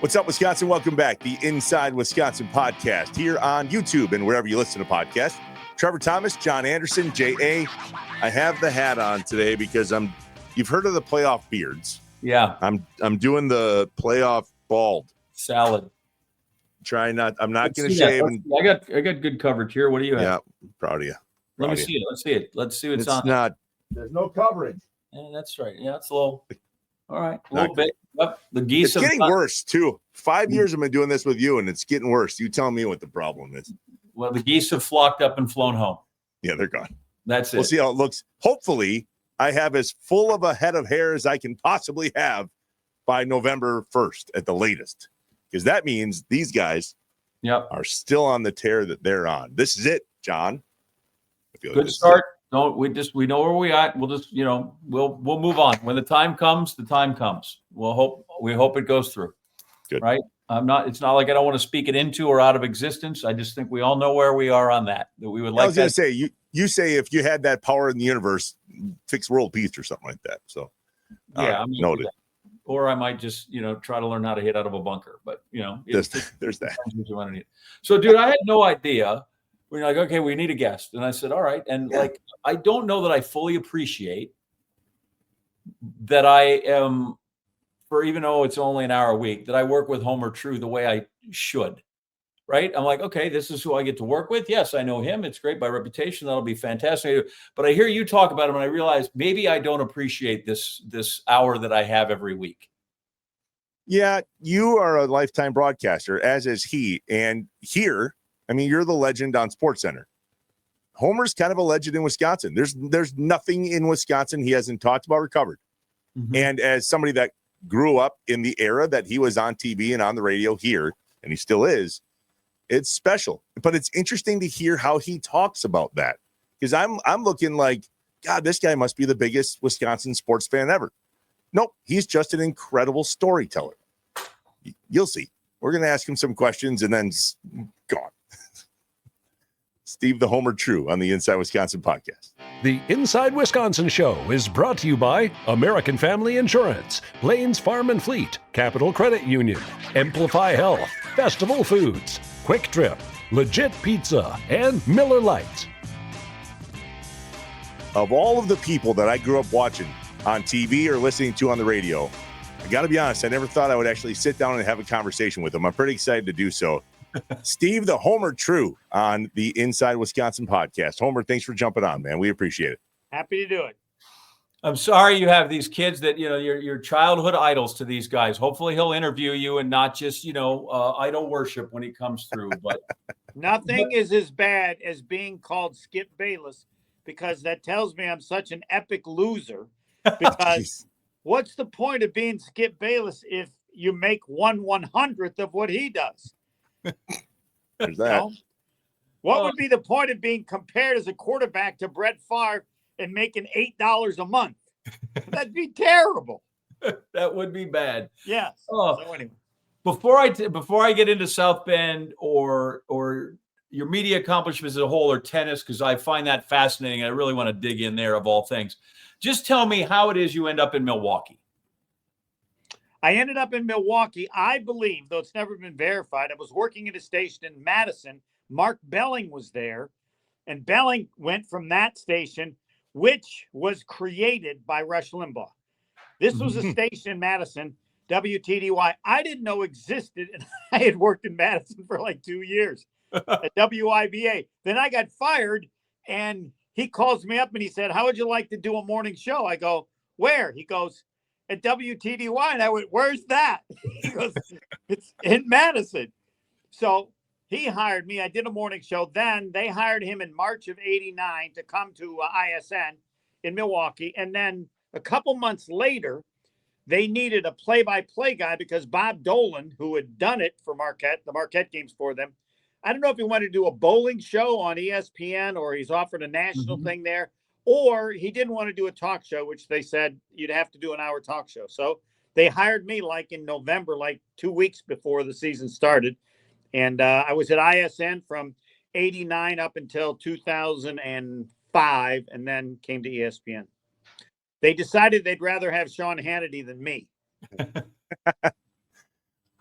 What's up, Wisconsin? Welcome back. The Inside Wisconsin podcast here on YouTube and wherever you listen to podcasts. Trevor Thomas, John Anderson, J.A. I have the hat on today because you've heard of the playoff beards. Yeah. I'm doing the playoff bald. Salad. I'm not going to shave. I got good coverage here. What do you have? Yeah, proud of you. Let me see it. Let's see what's on. There's no coverage. Yeah, that's right. Yeah, it's a little. All right, a little bit. Yep, the geese. It's getting worse too. 5 years I've been doing this with you, and it's getting worse. You tell me what the problem is. Well, the geese have flocked up and flown home. Yeah, they're gone. That's it. We'll see how it looks. Hopefully, I have as full of a head of hair as I can possibly have by November 1st at the latest, because that means these guys are still on the tear that they're on. This is it, John. Good start. We know where we at. We'll just, we'll move on. When the time comes, the time comes. We hope it goes through. Good. Right? It's not like I don't want to speak it into or out of existence. I just think we all know where we are on that we would like. I was going to say, you say if you had that power in the universe, fix world peace or something like that. So noted. Or I might just, try to learn how to hit out of a bunker. But, there's that. So, dude, I had no idea. We're like, okay, we need a guest. And I said, all right. And I don't know that I fully appreciate that I am, even though it's only an hour a week, that I work with Homer True the way I should. Right. I'm like, okay, this is who I get to work with. Yes, I know him. It's great by reputation. That'll be fantastic. But I hear you talk about him and I realize maybe I don't appreciate this hour that I have every week. Yeah, you are a lifetime broadcaster, as is he. And here, you're the legend on SportsCenter. Homer's kind of a legend in Wisconsin. There's nothing in Wisconsin he hasn't talked about or covered. Mm-hmm. And as somebody that grew up in the era that he was on TV and on the radio here, and he still is, it's special. But it's interesting to hear how he talks about that. Because I'm looking like, God, this guy must be the biggest Wisconsin sports fan ever. Nope, he's just an incredible storyteller. You'll see. We're going to ask him some questions and then gone. Steve the Homer True on the Inside Wisconsin podcast. The Inside Wisconsin Show is brought to you by American Family Insurance, Lane's Farm and Fleet, Capital Credit Union, Amplify Health, Festival Foods, Quick Trip, Legit Pizza, and Miller Lite. Of all of the people that I grew up watching on TV or listening to on the radio, I got to be honest, I never thought I would actually sit down and have a conversation with him. I'm pretty excited to do so. Steve the Homer True on the Inside Wisconsin podcast. Homer, thanks for jumping on, man. We appreciate it. Happy to do it. I'm sorry you have these kids that, your childhood idols to these guys. Hopefully he'll interview you and not just, idol worship when he comes through. But nothing is as bad as being called Skip Bayless, because that tells me I'm such an epic loser. Because what's the point of being Skip Bayless if you make 1/100th of what he does? There's that. What would be the point of being compared as a quarterback to Brett Favre and making $8 a month? That'd be terrible. That would be bad. Yes. Oh, so anyway, before I get into South Bend or your media accomplishments as a whole or tennis, because I find that fascinating. I really want to dig in there of all things. Just tell me how it is you end up in Milwaukee. I ended up in Milwaukee, I believe, though it's never been verified. I was working at a station in Madison. Mark Belling was there, and Belling went from that station, which was created by Rush Limbaugh. This was a station in Madison, WTDY, I didn't know existed, and I had worked in Madison for like 2 years at WIBA. Then I got fired, and he calls me up, and he said, how would you like to do a morning show? I go, where? He goes, at WTDY. And I went, where's that? He goes, it's in Madison. So he hired me. I did a morning show. Then they hired him in March of '89 to come to ISN in Milwaukee. And then a couple months later, they needed a play-by-play guy because Bob Dolan, who had done it for Marquette, the Marquette games for them, I don't know if he wanted to do a bowling show on ESPN or he's offered a national thing there. Or he didn't want to do a talk show, which they said you'd have to do an hour talk show. So they hired me like in November, like 2 weeks before the season started. And I was at ISN from '89 up until 2005 and then came to ESPN. They decided they'd rather have Sean Hannity than me.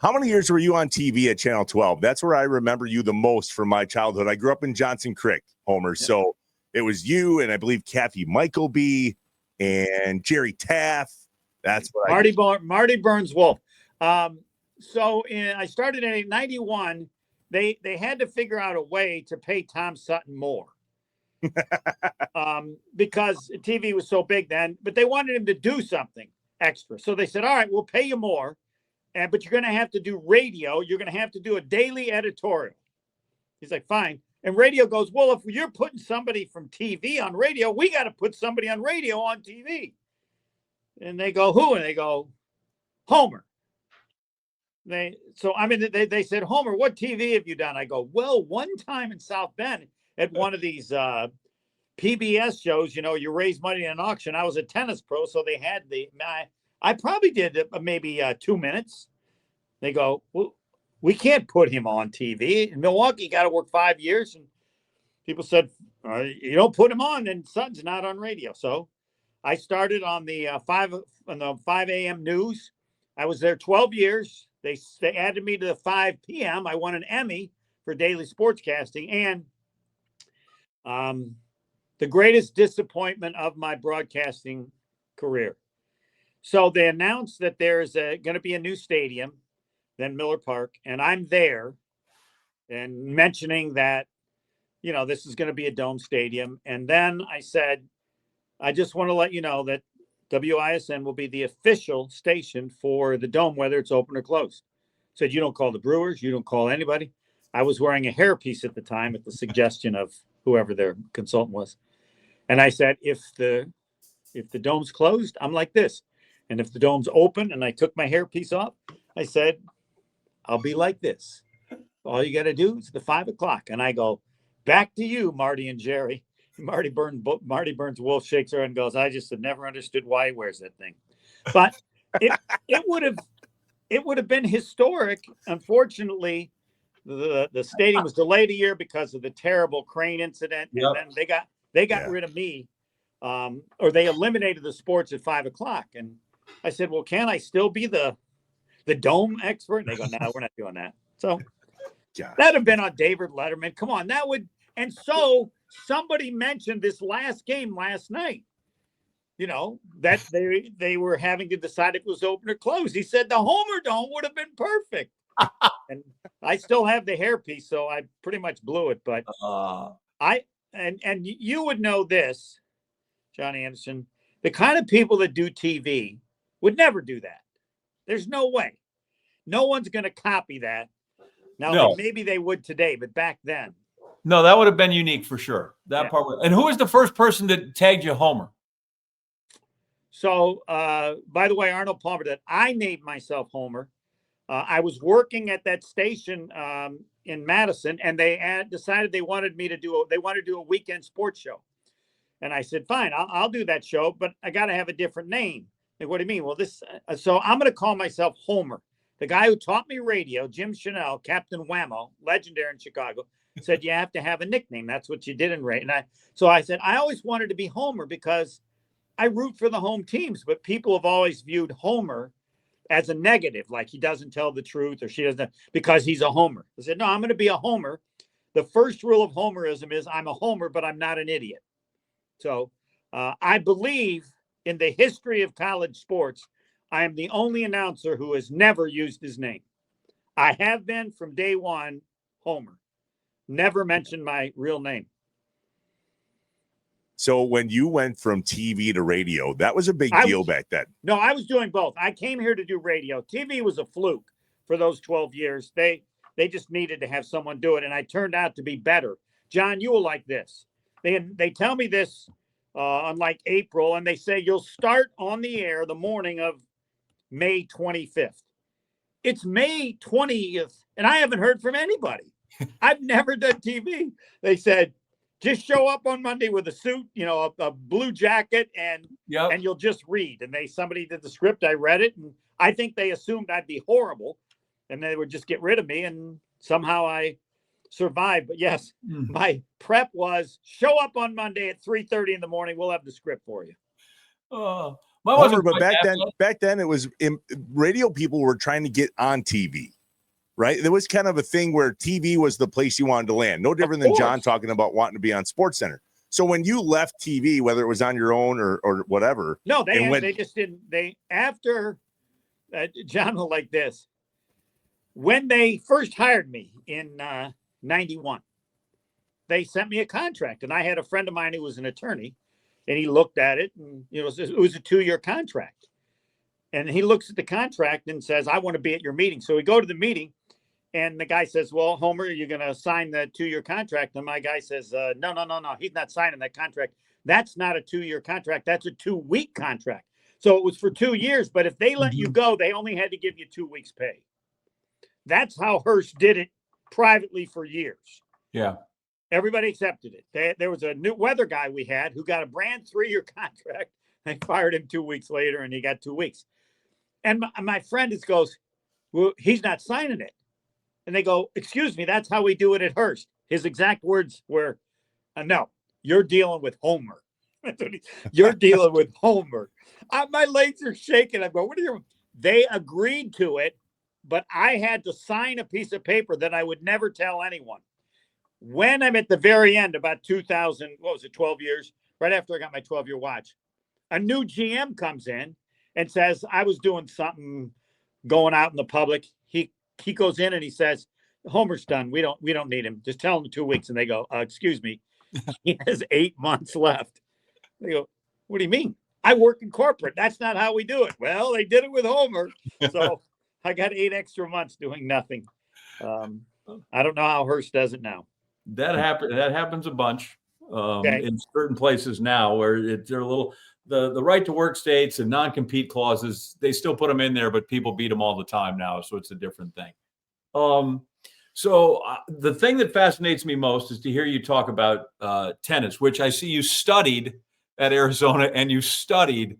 How many years were you on TV at Channel 12? That's where I remember you the most from my childhood. I grew up in Johnson Creek, Homer. Yeah. So it was you and I believe Kathy Michaelby and Jerry Taft. That's what Marty Burns Wolf. I started in 91. They had to figure out a way to pay Tom Sutton more. Because TV was so big then, but they wanted him to do something extra. So they said, all right, we'll pay you more. But you're going to have to do radio. You're going to have to do a daily editorial. He's like, fine. And radio goes, well, if you're putting somebody from TV on radio, we got to put somebody on radio on TV. And they go, who? And they go, Homer. They said, Homer, what TV have you done? I go, well, one time in South Bend at one of these PBS shows, you raise money in an auction. I was a tennis pro, so they had I probably did maybe 2 minutes. They go, well, we can't put him on TV. In Milwaukee, got to work 5 years. And people said, you don't put him on, and Sutton's not on radio. So I started on the 5 a.m. news. I was there 12 years. They added me to the 5 p.m. I won an Emmy for daily sportscasting. And the greatest disappointment of my broadcasting career. So they announced that there's going to be a new stadium, then Miller Park, and I'm there and mentioning that, this is going to be a dome stadium. And then I said, I just want to let you know that WISN will be the official station for the dome, whether it's open or closed. Said, you don't call the Brewers, you don't call anybody. I was wearing a hairpiece at the time at the suggestion of whoever their consultant was. And I said, if the dome's closed, I'm like this. And if the dome's open and I took my hairpiece off, I said, I'll be like this. All you got to do is the 5 o'clock. And I go, back to you, Marty and Jerry. Marty Burns Wolf shakes her and goes, I just have never understood why he wears that thing. But it would have been historic. Unfortunately, the stadium was delayed a year because of the terrible crane incident. Yep. And then they got rid of me. Or they eliminated the sports at 5 o'clock. And I said, well, can I still be the dome expert? And they go, no, we're not doing that. So that'd have been on David Letterman. Come on, that would. And so somebody mentioned this last game last night, that they were having to decide if it was open or closed. He said the Homer Dome would have been perfect. And I still have the hairpiece, so I pretty much blew it. But and you would know this, Johnny Anderson, the kind of people that do TV would never do that. There's no way. No one's going to copy that. Now, maybe they would today, but back then. No, that would have been unique for sure. That part. And who was the first person that tagged you Homer? So, by the way, Arnold Palmer, that I named myself Homer. I was working at that station in Madison, and they decided they wanted me to do a weekend sports show. And I said, fine, I'll do that show, but I got to have a different name. Like, what do you mean? Well, so I'm going to call myself Homer. The guy who taught me radio, Jim Chanel, Captain Whammo, legendary in Chicago, said you have to have a nickname. That's what you did in radio. So I said, I always wanted to be Homer because I root for the home teams, but people have always viewed Homer as a negative, like he doesn't tell the truth or she doesn't, because he's a Homer. I said, no, I'm going to be a Homer. The first rule of Homerism is I'm a Homer, but I'm not an idiot. So I believe in the history of college sports, I am the only announcer who has never used his name. I have been from day one, Homer. Never mentioned my real name. So when you went from TV to radio, that was a big deal back then. No, I was doing both. I came here to do radio. TV was a fluke for those 12 years. They just needed to have someone do it, and I turned out to be better. John, you will like this. They tell me this on like April, and they say you'll start on the air the morning of May 25th. It's May 20th, and I haven't heard from anybody. I've never done TV. They said, just show up on Monday with a suit, a blue jacket, and you'll just read. And somebody did the script. I read it, and I think they assumed I'd be horrible, and they would just get rid of me. And somehow I survived. But yes, my prep was show up on Monday at 3:30 in the morning. We'll have the script for you. Homer, but back then it was radio people were trying to get on TV. right? There was kind of a thing where TV was the place you wanted to land. No different than John talking about wanting to be on SportsCenter. So when you left TV, whether it was on your own or whatever. No, they just didn't. After John was like this. When they first hired me in 91, they sent me a contract, and I had a friend of mine who was an attorney, and he looked at it, and it was a 2-year contract. And he looks at the contract and says, I want to be at your meeting. So we go to the meeting, and the guy says, well, Homer, you're going to sign the 2-year contract. And my guy says, no, he's not signing that contract. That's not a 2-year contract. That's a 2-week contract. So it was for 2 years, but if they let you go, they only had to give you 2 weeks pay. That's how Hearst did it privately for years. Yeah. Everybody accepted it. There was a new weather guy we had who got a brand 3-year contract. They fired him 2 weeks later, and he got 2 weeks. And my friend goes, well, he's not signing it. And they go, excuse me, that's how we do it at Hearst. His exact words were, no, you're dealing with Homer. You're dealing with Homer. My legs are shaking. I go, They agreed to it, but I had to sign a piece of paper that I would never tell anyone. When I'm at the very end, about 2000, 12 years, right after I got my 12-year watch, a new GM comes in and says, I was doing something going out in the public. He goes in and he says, Homer's done. We don't need him. Just tell him 2 weeks. And they go, excuse me. He has 8 months left. They go, what do you mean? I work in corporate. That's not how we do it. Well, they did it with Homer. So I got 8 extra months doing nothing. I don't know how Hearst does it now. That happens a bunch in certain places now where they're a little the right to work states and non-compete clauses. They still put them in there, but people beat them all the time now, so it's a different thing. So the thing that fascinates me most is to hear you talk about tennis, which I see you studied at Arizona and you studied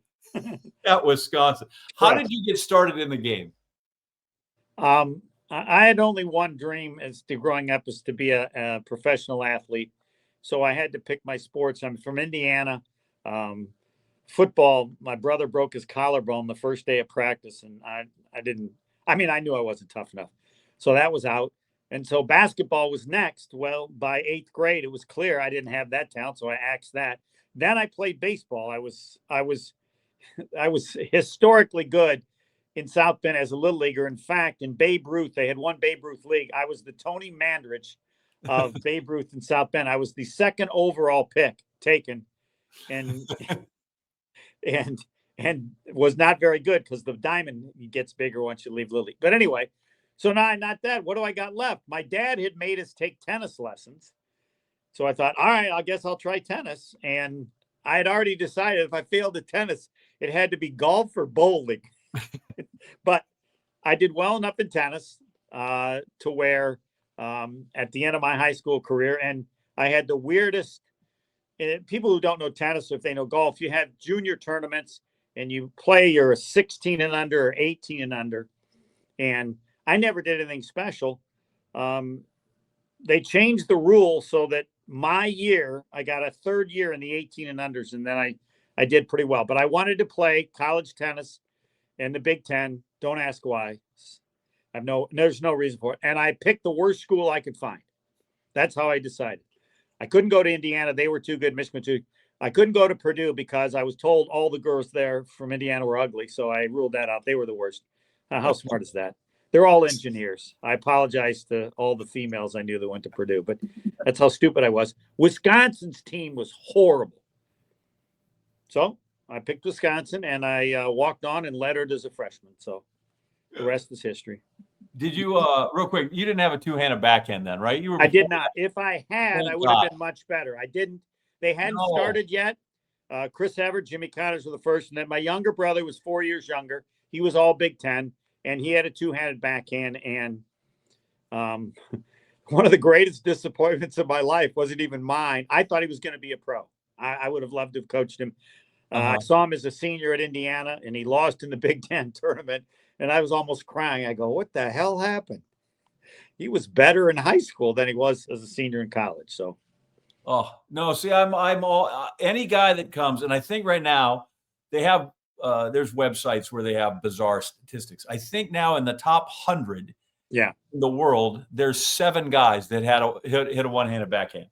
at Wisconsin. How did you get started in the game? I had only one dream growing up is to be a professional athlete. So I had to pick my sports. I'm from Indiana. Football, my brother broke his collarbone the first day of practice, and I knew I wasn't tough enough. So that was out. And so basketball was next. Well, by 8th grade, it was clear I didn't have that talent, so I axed that. Then I played baseball. I was historically good in South Bend as a little leaguer. In fact, in Babe Ruth, they had one Babe Ruth league. I was the Tony Mandrich of Babe Ruth in South Bend. I was the 2nd overall pick taken, and was not very good because the diamond gets bigger once you leave Little League. But anyway, so now not that. What do I got left? My dad had made us take tennis lessons. So I thought, all right, I guess I'll try tennis. And I had already decided if I failed at tennis, it had to be golf or bowling. But I did well enough in tennis to where at the end of my high school career, and I had the weirdest, people who don't know tennis, if they know golf, you have junior tournaments and you play, you're 16 and under or 18 and under. And I never did anything special. They changed the rule so that my year, I got a 3rd year in the 18 and unders, and then I did pretty well. But I wanted to play college tennis in the Big Ten. Don't ask why. There's no reason for it. And I picked the worst school I could find. That's how I decided. I couldn't go to Indiana. They were too good. Michigan too. I couldn't go to Purdue because I was told all the girls there from Indiana were ugly. So I ruled that out. They were the worst. How smart is that? They're all engineers. I apologize to all the females I knew that went to Purdue, but that's how stupid I was. Wisconsin's team was horrible. So I picked Wisconsin, and I walked on and lettered as a freshman. So the rest is history. Did you, real quick, you didn't have a two-handed backhand then, right? I did not. If I had, I would have been much better. I didn't. They hadn't started yet. Chris Everett, Jimmy Connors were the first. And then my younger brother was 4 years younger. He was all Big Ten, and he had a two-handed backhand. And one of the greatest disappointments of my life wasn't even mine. I thought he was going to be a pro. I would have loved to have coached him. I saw him as a senior at Indiana, and he lost in the Big Ten tournament. And I was almost crying. I go, what the hell happened? He was better in high school than he was as a senior in college. So, oh no, see, I'm all any guy that comes, and I think right now they have there's websites where they have bizarre statistics. I think now in the top 100 Yeah. in the world, there's 7 guys that hit a one-handed backhand.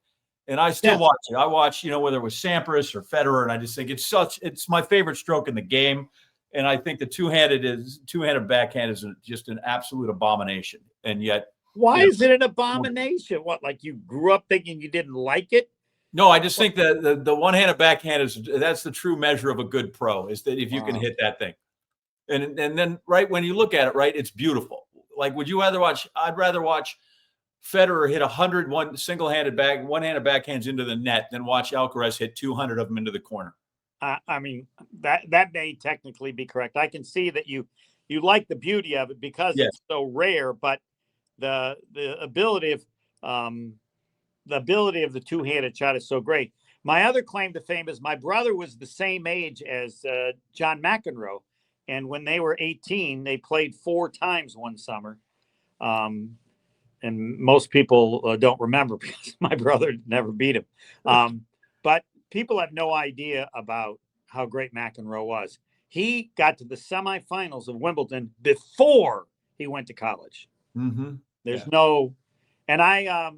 And I still watch it. I watch, whether it was Sampras or Federer, and I just think it's my favorite stroke in the game. And I think the two-handed backhand is just an absolute abomination. And yet, why is it an abomination? What, like you grew up thinking you didn't like it? No, I just think that the one-handed backhand that's the true measure of a good pro, is that if you can hit that thing. And then right when you look at it, right, it's beautiful. Like, would you rather watch? I'd rather watch Federer hit 101 one-handed backhands into the net than watch Alcaraz hit 200 of them into the corner. I mean, that may technically be correct. I can see that you like the beauty of it because it's so rare, but the ability of the two-handed shot is so great. My other claim to fame is my brother was the same age as John McEnroe, and when they were 18, they played 4 times one summer. And most people don't remember because my brother never beat him. But people have no idea about how great McEnroe was. He got to the semifinals of Wimbledon before he went to college. Mm-hmm. There's no, and I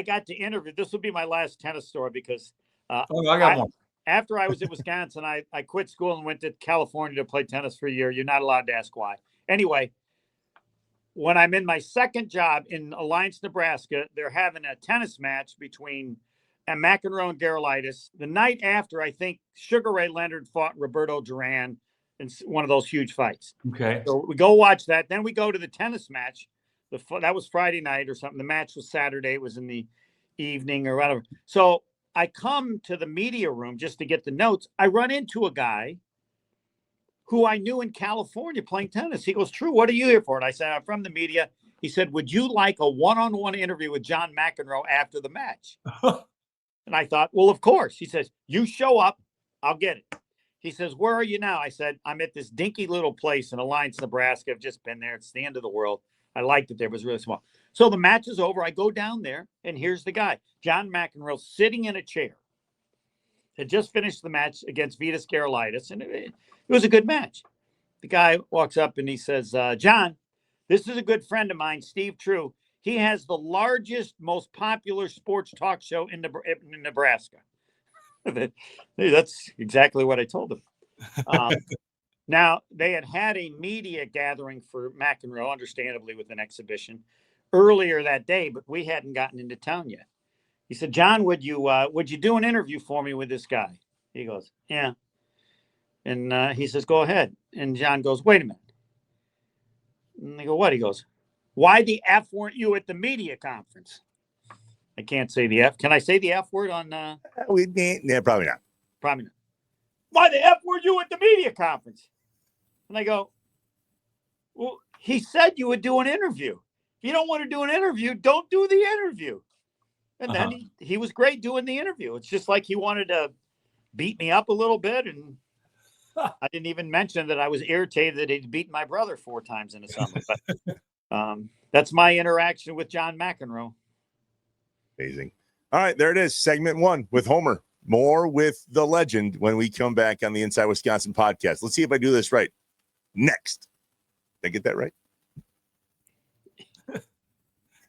got to interview. This will be my last tennis story because I got one. After I was at Wisconsin, I quit school and went to California to play tennis for a year. You're not allowed to ask why. Anyway, when I'm in my second job in Alliance, Nebraska, they're having a tennis match between McEnroe and Gerulaitis. The night after, I think Sugar Ray Leonard fought Roberto Duran in one of those huge fights. Okay. So we go watch that. Then we go to the tennis match. That was Friday night or something. The match was Saturday. It was in the evening or whatever. So I come to the media room just to get the notes. I run into a guy who I knew in California playing tennis. He goes, True, what are you here for? And I said, I'm from the media. He said, would you like a one-on-one interview with John McEnroe after the match? And I thought, well, of course. He says, you show up, I'll get it. He says, where are you now? I said, I'm at this dinky little place in Alliance, Nebraska. I've just been there. It's the end of the world. I liked it there. It was really small. So the match is over. I go down there, and here's the guy, John McEnroe, sitting in a chair. Had just finished the match against Vitas Gerulaitis, and it was a good match. The guy walks up and he says, John, this is a good friend of mine, Steve True. He has the largest, most popular sports talk show in Nebraska. That's exactly what I told him. Now, they had a media gathering for McEnroe, understandably, with an exhibition earlier that day, but we hadn't gotten into town yet. He said, John, would you do an interview for me with this guy? He goes, yeah. And he says, go ahead. And John goes, wait a minute. And they go, what? He goes, why the F weren't you at the media conference? I can't say the F. Can I say the F word on? Yeah, probably not. Probably not. Why the F were you at the media conference? And I go, well, he said you would do an interview. If you don't want to do an interview, don't do the interview. And then he was great doing the interview. It's just like he wanted to beat me up a little bit. And I didn't even mention that I was irritated that he'd beaten my brother 4 times in a summer. But that's my interaction with John McEnroe. Amazing. All right, there it is. Segment 1 with Homer. More with the legend when we come back on the Inside Wisconsin podcast. Let's see if I do this right. Next. Did I get that right?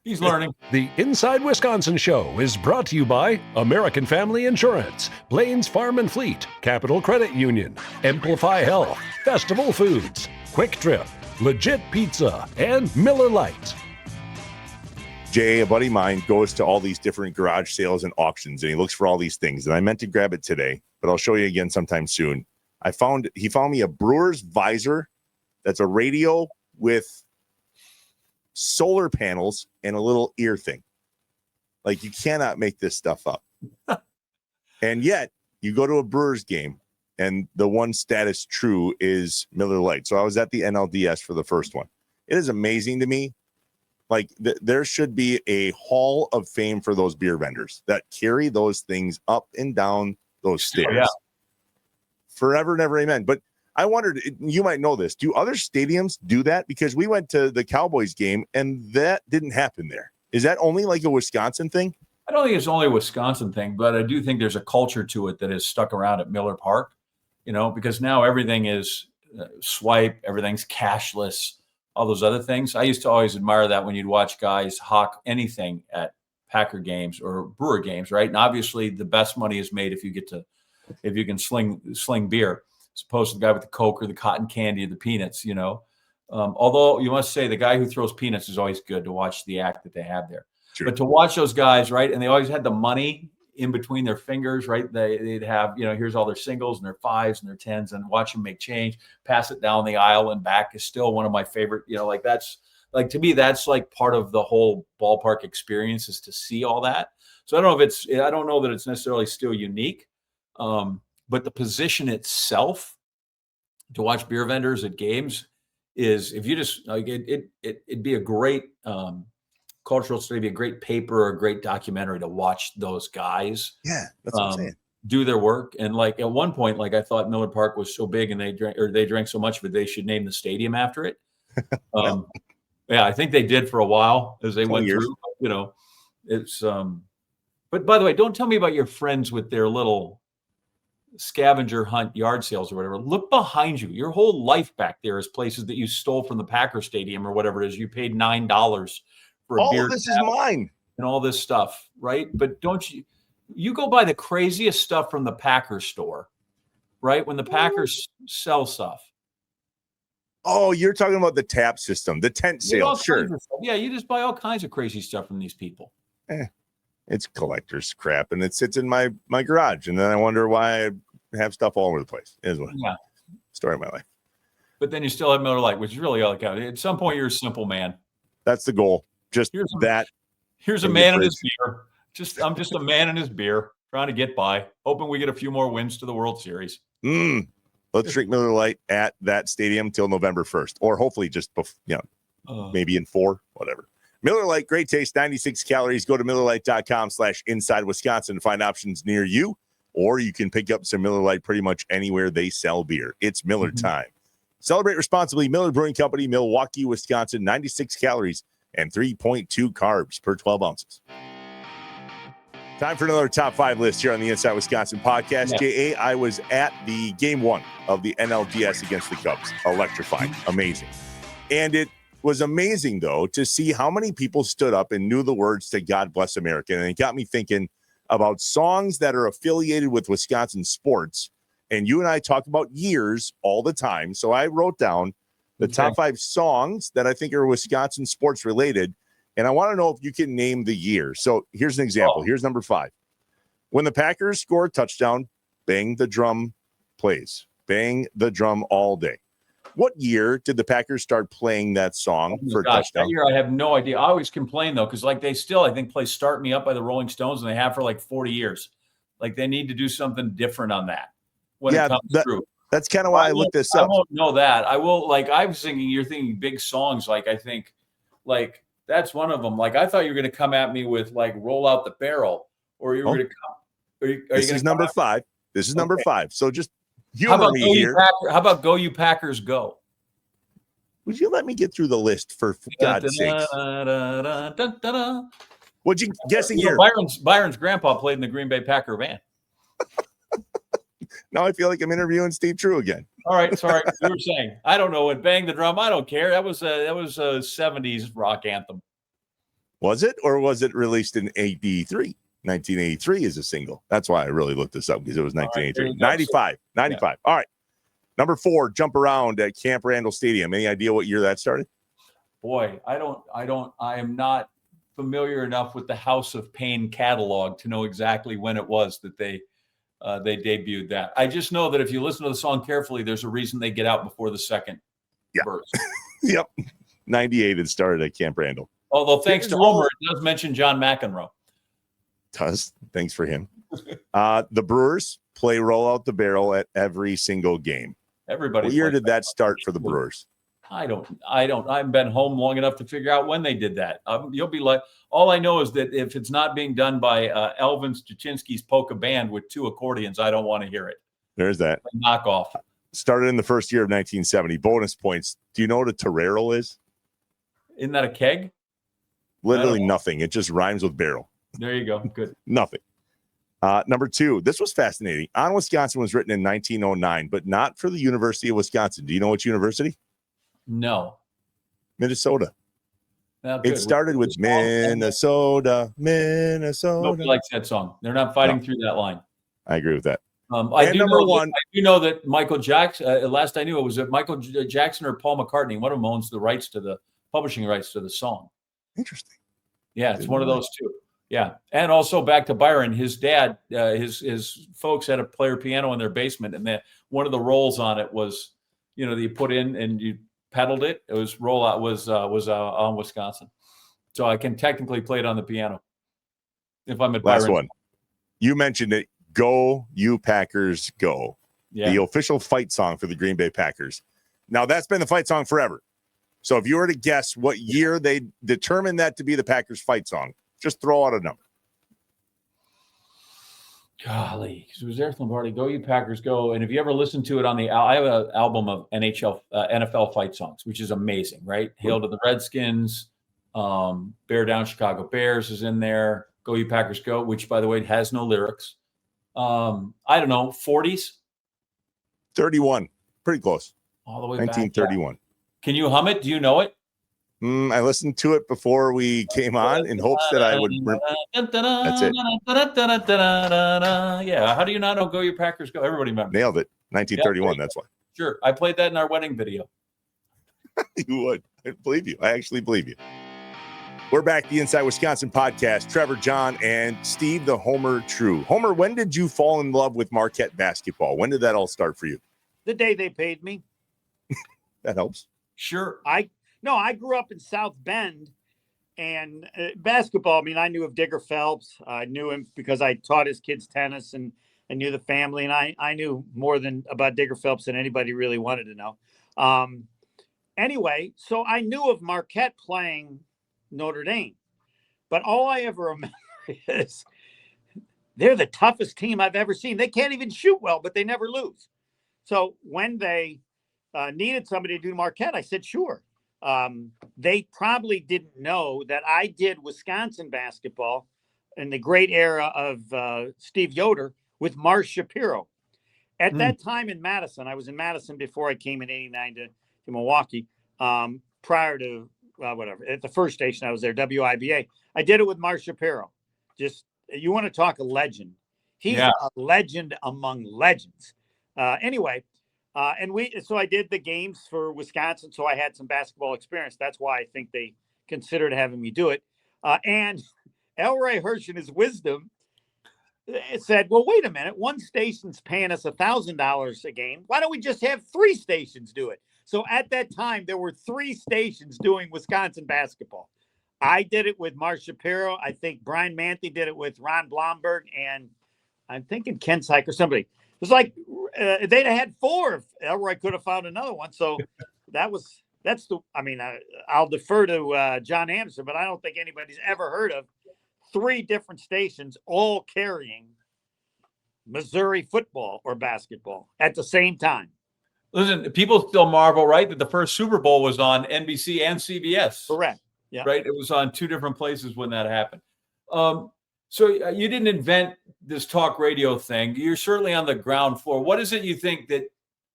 He's learning. The Inside Wisconsin Show is brought to you by American Family Insurance, Blaines Farm and Fleet, Capital Credit Union, Amplify Health, Festival Foods, Quick Trip, Legit Pizza, and Miller Lite. Jay, a buddy of mine, goes to all these different garage sales and auctions, and he looks for all these things. And I meant to grab it today, but I'll show you again sometime soon. He found me a brewer's visor that's a radio with solar panels and a little ear thing. Like, you cannot make this stuff up. And yet, you go to a Brewers game, and the one status true is Miller Lite. So I was at the NLDS for the first one. It is amazing to me. Like, there should be a hall of fame for those beer vendors that carry those things up and down those stairs. Oh, yeah. Forever and ever, amen. But I wondered, you might know this. Do other stadiums do that? Because we went to the Cowboys game, and that didn't happen there. Is that only like a Wisconsin thing? I don't think it's only a Wisconsin thing, but I do think there's a culture to it that has stuck around at Miller Park, because now everything is swipe, everything's cashless. all those other things. I used to always admire that when you'd watch guys hawk anything at Packer games or Brewer games, right? And obviously the best money is made if you can sling beer, as opposed to the guy with the Coke or the cotton candy or the peanuts, you know. Although you must say the guy who throws peanuts is always good to watch the act that they have there. Sure. But to watch those guys, right, and they always had the money in between their fingers, right? They'd have, you know, here's all their singles and their fives and their tens, and watch them make change, pass it down the aisle and back is still one of my favorite, you know, like that's like, to me, that's like part of the whole ballpark experience is to see all that. So I don't know that it's necessarily still unique, but the position itself to watch beer vendors at games is, if you just like it'd be a great cultural study, be a great paper or a great documentary to watch those guys. Yeah, that's what I'm saying. Do their work. And like at one point, like I thought Miller Park was so big and they drank so much of it, they should name the stadium after it. Yeah, I think they did for a while as they went through. You know, it's but by the way, don't tell me about your friends with their little scavenger hunt yard sales or whatever. Look behind you. Your whole life back there is places that you stole from the Packer Stadium or whatever it is. You paid $9 for a beer. All this is mine. And all this stuff, right? But don't you go buy the craziest stuff from the Packers store, right? When the Packers sell stuff. Oh, you're talking about the tap system, the tent sale. Sure. Yeah, you just buy all kinds of crazy stuff from these people. It's collector's crap, and it sits in my garage, and then I wonder why I have stuff all over the place. Story of my life. But then you still have Miller Lite, which is really all it counts. At some point, you're a simple man. That's the goal. Just Here's a man and his beer. I'm just a man and his beer, trying to get by, hoping we get a few more wins to the World Series. Let's drink Miller Lite at that stadium till November 1st, or hopefully just maybe in 4, whatever. Miller Lite, great taste, 96 calories. Go to MillerLite.com/Inside Wisconsin to find options near you, or you can pick up some Miller Lite pretty much anywhere they sell beer. It's Miller time. Celebrate responsibly. Miller Brewing Company, Milwaukee, Wisconsin, 96 calories and 3.2 carbs per 12 ounces. Time for another top 5 list here on the Inside Wisconsin podcast. JA, I was at the game 1 of the NLDS against the Cubs. Electrifying. Amazing. And it was amazing, though, to see how many people stood up and knew the words to God Bless America. And it got me thinking about songs that are affiliated with Wisconsin sports. And you and I talk about years all the time. So I wrote down the top 5 songs that I think are Wisconsin sports related. And I want to know if you can name the year. So here's an example. Here's number 5. When the Packers score a touchdown, Bang the Drum plays. Bang the Drum all day. What year did the Packers start playing that song for a touchdown? That year, I have no idea. I always complain, though, because like they still, I think, play Start Me Up by the Rolling Stones, and they have for like 40 years. Like they need to do something different on that when it comes through. That's kind of why I looked this up. I won't know that. I will, like, I was thinking, you're thinking big songs. Like, I think, like, that's one of them. Like, I thought you were going to come at me with, like, Roll Out the Barrel, or you were going to come. This is number 5. This is number 5. So just humor me here. How about Go You Packers Go? Would you let me get through the list for God's sakes? What'd you guessing here? Byron's grandpa played in the Green Bay Packer band. Now I feel like I'm interviewing Steve True again. All right, sorry. You were saying, I don't know what Bang the Drum. I don't care. That was a 70s rock anthem. Was it, or was it released in 1983? 1983 is a single. That's why I really looked this up, because it was 1983. 95. Yeah. All right. Number 4, Jump Around at Camp Randall Stadium. Any idea what year that started? Boy, I am not familiar enough with the House of Pain catalog to know exactly when it was that they debuted that. I just know that if you listen to the song carefully, there's a reason they get out before the second verse. Yep. 98 it started at Camp Randall. Although thanks to Homer, it does mention John McEnroe. Does. Thanks for him. The Brewers play Roll Out the Barrel at every single game. Everybody. What year did that start for the Brewers? I don't. I haven't been home long enough to figure out when they did that. You'll be like, all I know is that if it's not being done by Elvin Straczynski's polka band with 2 accordions, I don't want to hear it. There's that. Knock off. Started in the first year of 1970. Bonus points. Do you know what a torero is? Isn't that a keg? Literally nothing. It just rhymes with barrel. There you go. Good. Nothing. Number 2, this was fascinating. On Wisconsin was written in 1909, but not for the University of Wisconsin. Do you know which university? No. Minnesota. Now, It good. started with Minnesota. Nobody likes that song. They're not fighting through that line. I agree with that. I do know that Michael Jackson. Last I knew, it was Michael Jackson or Paul McCartney. One of them owns the publishing rights to the song. Interesting. Yeah, it's one of those two. Yeah, and also back to Byron. His dad, his folks had a player piano in their basement, and one of the rolls on it was, that you put in and you pedaled it. It was rollout was on Wisconsin, so I can technically play it on the piano. If I'm at last Byron's. one, you mentioned it. Go, you Packers, go. Yeah. The official fight song for the Green Bay Packers. Now, that's been the fight song forever. So if you were to guess what year they determined that to be the Packers fight song, just throw out a number. Golly, because it was Eric Lombardi, Go You Packers Go. And if you ever listen to it I have an album of NFL fight songs, which is amazing, right? Hail to the Redskins, Bear Down Chicago Bears is in there. Go You Packers Go, which, by the way, has no lyrics. I don't know, 40s? 31. Pretty close. All the way 1931. Back. Can you hum it? Do you know it? I listened to it before we came on in hopes that I would. That's it. Yeah. How do you not know Go Your Packers Go? Everybody remembers. Nailed it. 1931. That's why. Sure. I played that in our wedding video. You would. I believe you. I actually believe you. We're back, the Inside Wisconsin podcast. Trevor, John, and Steve, the Homer True. Homer, when did you fall in love with Marquette basketball? When did that all start for you? The day they paid me. That helps. Sure. I grew up in South Bend, and basketball, I knew of Digger Phelps. I knew him because I taught his kids tennis, and I knew the family, and I knew more about Digger Phelps than anybody really wanted to know. Anyway, so I knew of Marquette playing Notre Dame, but all I ever remember is they're the toughest team I've ever seen. They can't even shoot well, but they never lose. So when they needed somebody to do Marquette, I said, sure. They probably didn't know that I did Wisconsin basketball in the great era of Steve Yoder with Marsh Shapiro. At that time in Madison, I was in Madison before I came in 89 to Milwaukee, prior to whatever. At the first station I was there, WIBA. I did it with Marsh Shapiro. Just, you want to talk a legend. He's a legend among legends. Anyway, so I did the games for Wisconsin, so I had some basketball experience. That's why I think they considered having me do it. And Elroy Hirsch, in his wisdom, said, well, wait a minute. One station's paying us $1,000 a game. Why don't we just have 3 stations do it? So at that time, there were 3 stations doing Wisconsin basketball. I did it with Marsh Shapiro. I think Brian Manthe did it with Ron Blomberg, and I'm thinking Ken Syke or somebody. It was like they'd have had 4 if Elroy could have found another one. So I'll defer to John Anderson, but I don't think anybody's ever heard of 3 different stations all carrying Missouri football or basketball at the same time. Listen, people still marvel, right, that the first Super Bowl was on NBC and CBS. Correct. Yeah. Right? It was on 2 different places when that happened. So you didn't invent this talk radio thing. You're certainly on the ground floor. What is it you think that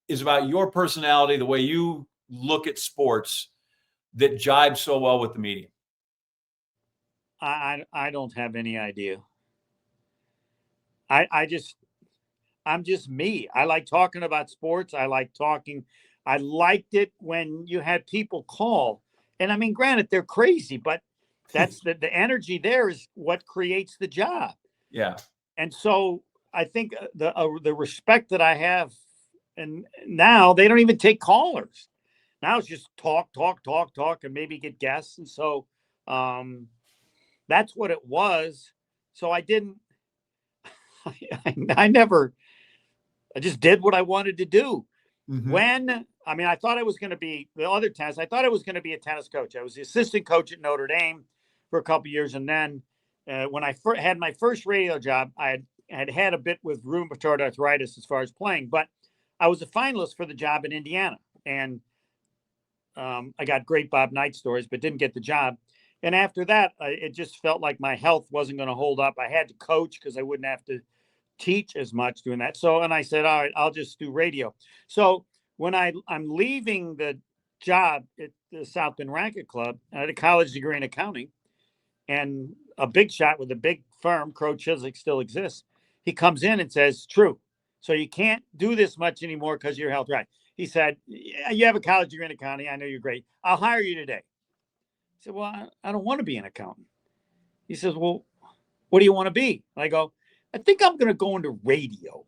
is about your personality, the way you look at sports, that jibes so well with the media? I don't have any idea. I'm just me. I like talking about sports. I liked it when you had people call. And granted, they're crazy, but that's the energy there is what creates the job. Yeah. And so I think the respect that I have, and now they don't even take callers. Now it's just talk, and maybe get guests. And so that's what it was. So I just did what I wanted to do. Mm-hmm. I thought I was going to be I thought I was going to be a tennis coach. I was the assistant coach at Notre Dame for a couple of years. And then when I had my first radio job, I had a bit with rheumatoid arthritis as far as playing, but I was a finalist for the job in Indiana. And I got great Bob Knight stories, but didn't get the job. And after that, it just felt like my health wasn't going to hold up. I had to coach because I wouldn't have to teach as much doing that. And I said, all right, I'll just do radio. So when I'm leaving the job at the South Bend Racket Club. I had a college degree in accounting, and a big shot with a big firm, Crow Chiswick, still exists. He comes in and says, "True. So you can't do this much anymore because of your health." Right. He said, "Yeah, you have a college degree in accounting. I know you're great. I'll hire you today." I said, "Well, I don't want to be an accountant." He says, "Well, what do you want to be?" I go, "I think I'm going to go into radio."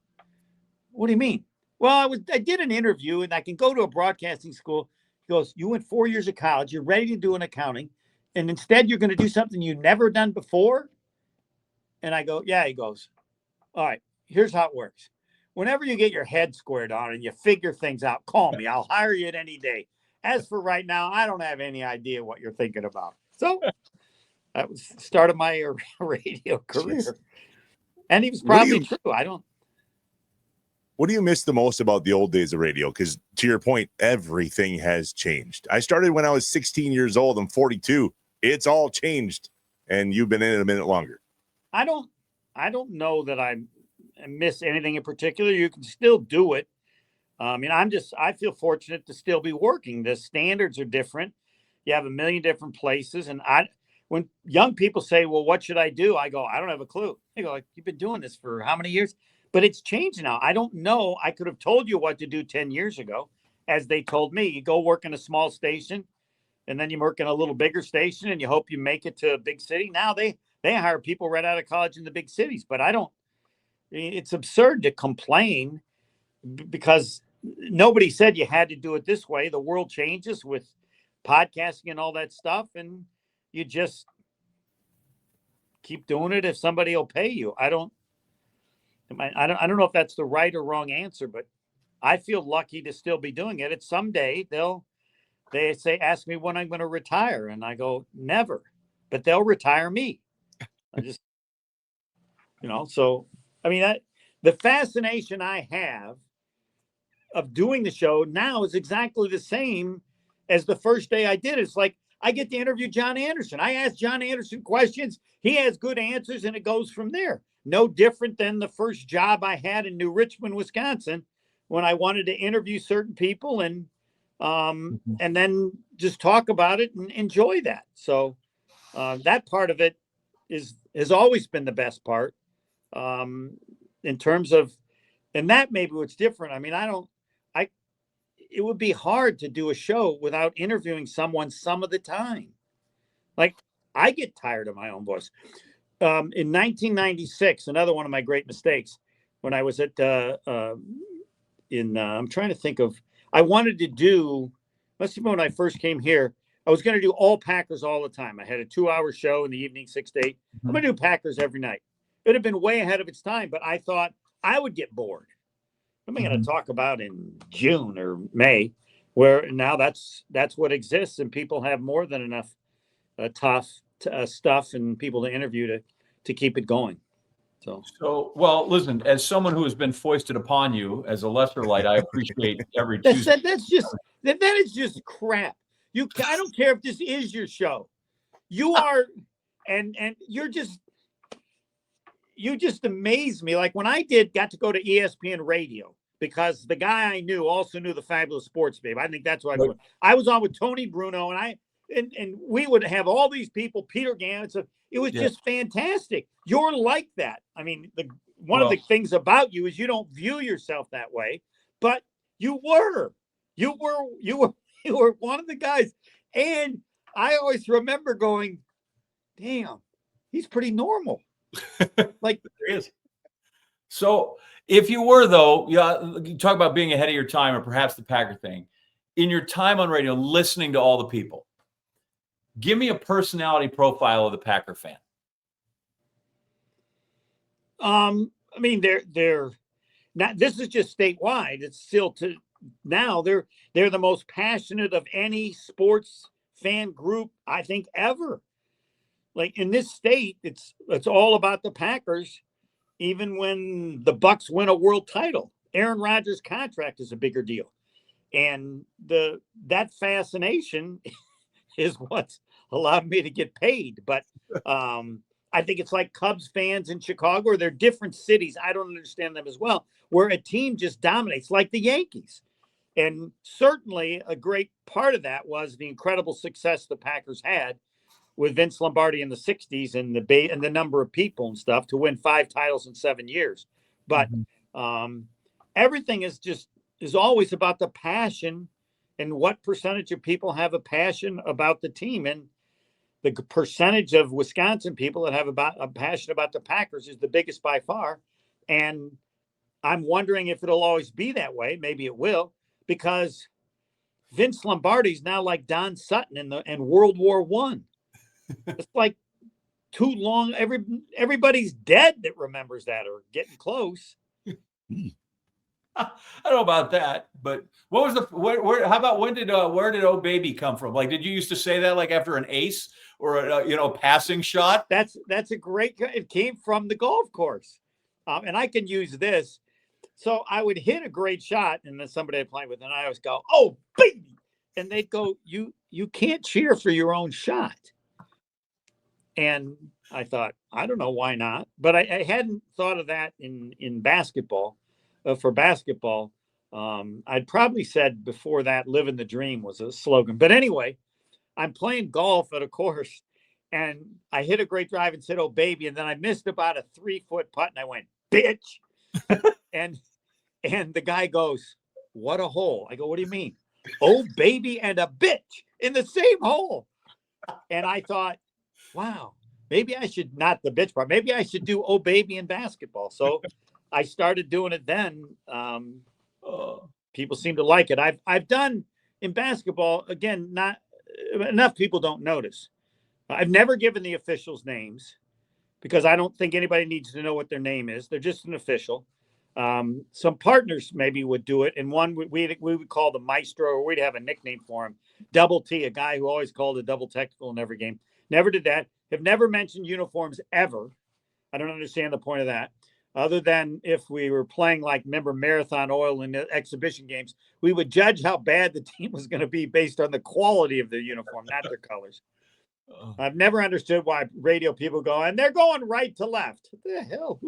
"What do you mean?" "Well, I did an interview and I can go to a broadcasting school." He goes, "You went 4 years of college. You're ready to do an accounting. And instead you're going to do something you've never done before?" And I go, "Yeah." He goes, "All right, here's how it works. Whenever you get your head squared on and you figure things out, call me. I'll hire you at any day. As for right now, I don't have any idea what you're thinking about." So that was the start of my radio career. Jeez. And he was What do probably you- true. What do you miss the most about the old days of radio? Because to your point, everything has changed. I started when I was 16 years old. I'm 42. It's all changed. And you've been in it a minute longer. I don't know that I miss anything in particular. You can still do it. I feel fortunate to still be working. The standards are different. You have a million different places. And when young people say, "Well, what should I do?" I go, "I don't have a clue." They go, "Like, you've been doing this for how many years?" But it's changed now. I don't know. I could have told you what to do 10 years ago, as they told me. You go work in a small station, and then you work in a little bigger station, and you hope you make it to a big city. Now they hire people right out of college in the big cities. But it's absurd to complain because nobody said you had to do it this way. The world changes with podcasting and all that stuff, and you just keep doing it if somebody will pay you. I don't know if that's the right or wrong answer, but I feel lucky to still be doing it. It's someday they say, "Ask me when I'm going to retire," and I go, "Never," but they'll retire me. I just, so the fascination I have of doing the show now is exactly the same as the first day I did. It's like I get to interview John Anderson. I ask John Anderson questions. He has good answers, and it goes from there. No different than the first job I had in New Richmond, Wisconsin, when I wanted to interview certain people and then just talk about it and enjoy that. So that part of it has always been the best part in terms of, and that maybe what's different. It would be hard to do a show without interviewing someone some of the time. Like, I get tired of my own voice. In 1996, another one of my great mistakes, when I was at I'm trying to think of, I wanted to do, must have been when I first came here, I was going to do all Packers all the time. I had a 2-hour show in the evening, 6 to 8. I'm going to do Packers every night. It would have been way ahead of its time, but I thought I would get bored. What am I going to talk about in June or May, where now that's what exists, and people have more than enough tough stuff and people to interview to keep it going. So, well, listen, as someone who has been foisted upon you as a lesser light, I appreciate every that Tuesday. is just crap. I don't care if this is your show. You are, and you just amaze me. Like when I got to go to ESPN radio, because the guy I knew also knew the Fabulous Sports Babe. I think that's what I was on with Tony Bruno, and we would have all these people, Peter Gannon. So it was just fantastic. You're like that. I mean, one of the things about you is you don't view yourself that way, but you were one of the guys. And I always remember going, "Damn, he's pretty normal." Like, there is. So if you were, though, you talk about being ahead of your time, or perhaps the Packer thing, in your time on radio, listening to all the people, give me a personality profile of the Packer fan. They're not, this is just statewide. It's still now they're the most passionate of any sports fan group, I think, ever. Like in this state, it's all about the Packers. Even when the Bucs win a world title, Aaron Rodgers' contract is a bigger deal. And that fascination is what's allowed me to get paid. But I think it's like Cubs fans in Chicago, or they're different cities. I don't understand them as well, where a team just dominates, like the Yankees. And certainly a great part of that was the incredible success the Packers had with Vince Lombardi in the 60s and the number of people and stuff to win 5 titles in 7 years. But everything is always about the passion and what percentage of people have a passion about the team. And the percentage of Wisconsin people that have a passion about the Packers is the biggest by far. And I'm wondering if it'll always be that way. Maybe it will, because Vince Lombardi's now like Don Sutton in World War I. It's like too long. Everybody's dead that remembers that or getting close. I don't know about that, but what was where how about where did "Oh Baby" come from? Like, did you used to say that like after an ace or a passing shot? That's a great. It came from the golf course, and I can use this. So I would hit a great shot, and then somebody I'd play with, and I always go, "Oh baby," and they'd go, "You can't cheer for your own shot." And I thought, I don't know why not, but I hadn't thought of that in basketball. For basketball, I'd probably said before that, "Living the dream" was a slogan. But anyway, I'm playing golf at a course, and I hit a great drive and said, "Oh baby," and then I missed about a 3-foot putt, and I went, "Bitch," and the guy goes, "What a hole!" I go, "What do you mean?" "Oh baby and a bitch in the same hole." And I thought, wow, maybe I should, not the bitch part, maybe I should do "Oh baby" in basketball. So I started doing it then. People seem to like it. I've done in basketball, again, not enough people don't notice. I've never given the officials names because I don't think anybody needs to know what their name is. They're just an official. Some partners maybe would do it. And one we would call the maestro, or we'd have a nickname for him. Double T, a guy who always called a double technical in every game. Never did that. Have never mentioned uniforms ever. I don't understand the point of that. Other than if we were playing like, remember, Marathon Oil in the exhibition games, we would judge how bad the team was going to be based on the quality of the uniform, not their colors. I've never understood why radio people go, "And they're going right to left." What the hell?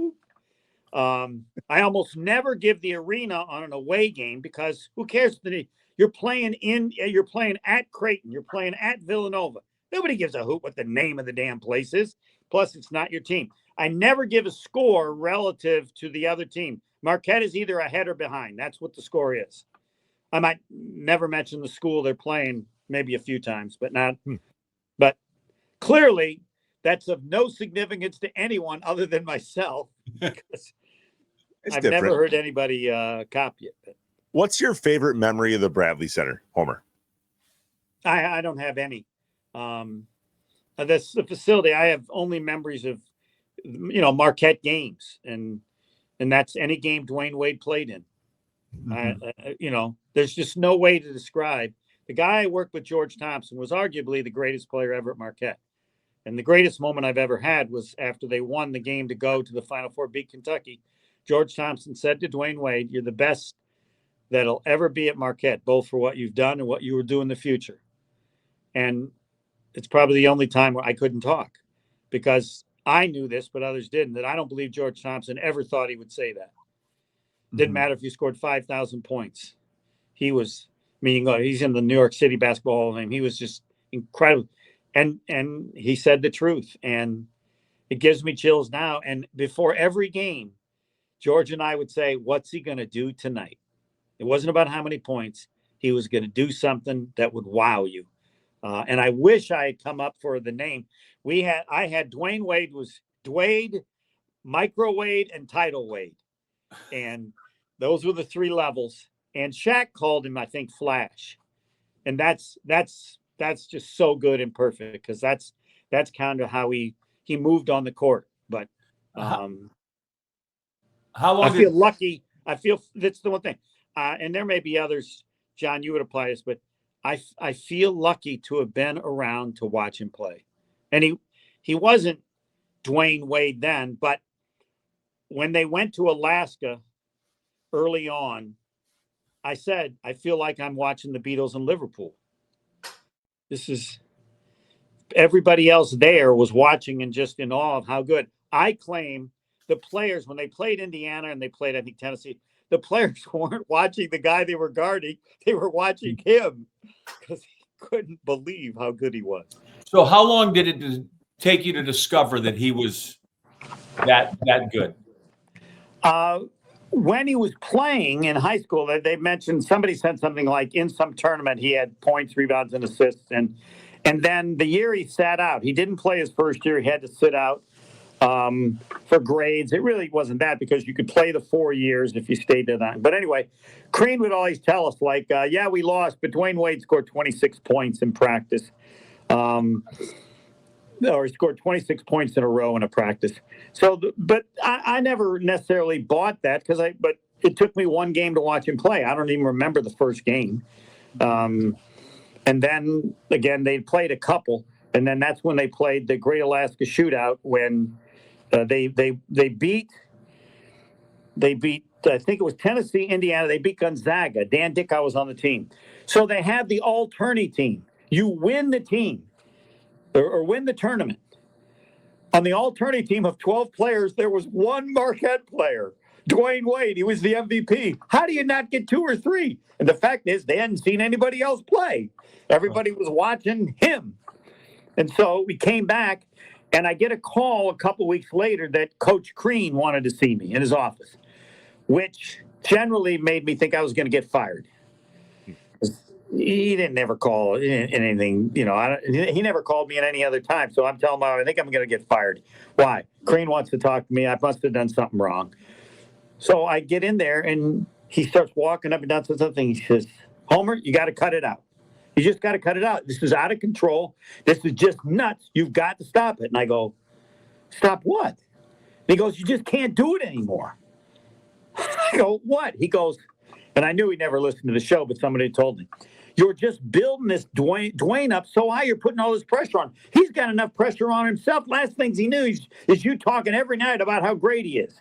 I almost never give the arena on an away game because who cares? You're playing at Creighton, you're playing at Villanova. Nobody gives a hoot what the name of the damn place is. Plus, it's not your team. I never give a score relative to the other team. Marquette is either ahead or behind. That's what the score is. I might never mention the school they're playing, maybe a few times, but not. But clearly, that's of no significance to anyone other than myself. I've never heard anybody copy it. But what's your favorite memory of the Bradley Center, Homer? I don't have any. That's the facility. I have only memories of, Marquette games, and that's any game Dwayne Wade played in. There's just no way to describe. The guy I worked with, George Thompson, was arguably the greatest player ever at Marquette. And the greatest moment I've ever had was after they won the game to go to the Final Four, beat Kentucky. George Thompson said to Dwayne Wade, "You're the best that'll ever be at Marquette, both for what you've done and what you will do in the future." And it's probably the only time where I couldn't talk, because I knew this, but others didn't, that I don't believe George Thompson ever thought he would say that. Didn't matter if you scored 5,000 points. He was, he's in the New York City Basketball Hall of Fame. He was just incredible. And he said the truth. And it gives me chills now. And before every game, George and I would say, "What's he going to do tonight?" It wasn't about how many points. He was going to do something that would wow you. And I wish I had come up for the name. I had Dwayne Wade, was Dwade, Micro Wade, and Tidal Wade. And those were the 3 levels. And Shaq called him, I think, Flash. And that's just so good and perfect, because that's kind of how he moved on the court. But how long I feel lucky. I feel that's the one thing. And there may be others, John, you would apply this, but I feel lucky to have been around to watch him play. And he wasn't Dwayne Wade then, but when they went to Alaska early on, I said, I feel like I'm watching the Beatles in Liverpool. Everybody else there was watching and just in awe of how good. I claim the players, when they played Indiana and they played, I think, Tennessee, the players weren't watching the guy they were guarding. They were watching him because he couldn't believe how good he was. So how long did it take you to discover that he was that good? When he was playing in high school, they mentioned, somebody said something like in some tournament he had points, rebounds, and assists. And then the year he sat out, he didn't play his first year. He had to sit out for grades. It really wasn't that, because you could play the 4 years if you stayed there. But anyway, Crean would always tell us, like, yeah, we lost, but Dwayne Wade scored 26 points in practice. Or he scored 26 points in a row in a practice. So, but I never necessarily bought that, but it took me one game to watch him play. I don't even remember the first game. And then again, they played a couple, and then that's when they played the Great Alaska Shootout, when they beat, I think it was Tennessee, Indiana. They beat Gonzaga. Dan Dickau was on the team. So they had the all-tourney team. You win the team or win the tournament. On the all-tourney team of 12 players, there was one Marquette player, Dwayne Wade. He was the MVP. How do you not get 2 or 3? And the fact is, they hadn't seen anybody else play. Everybody was watching him. And so we came back, and I get a call a couple weeks later that Coach Crean wanted to see me in his office, which generally made me think I was going to get fired. He didn't never call anything, he never called me at any other time. So I'm telling him, I think I'm going to get fired. Why? Crean wants to talk to me. I must have done something wrong. So I get in there, and he starts walking up and down to something. He says, Homer, you got to cut it out. You just got to cut it out. This is out of control. This is just nuts. You've got to stop it. And I go, stop what? And he goes, you just can't do it anymore. I go, what? He goes, and I knew he never listened to the show, but somebody told me, you're just building this Dwayne up so high, you're putting all this pressure on. He's got enough pressure on himself. Last things he knew is you talking every night about how great he is.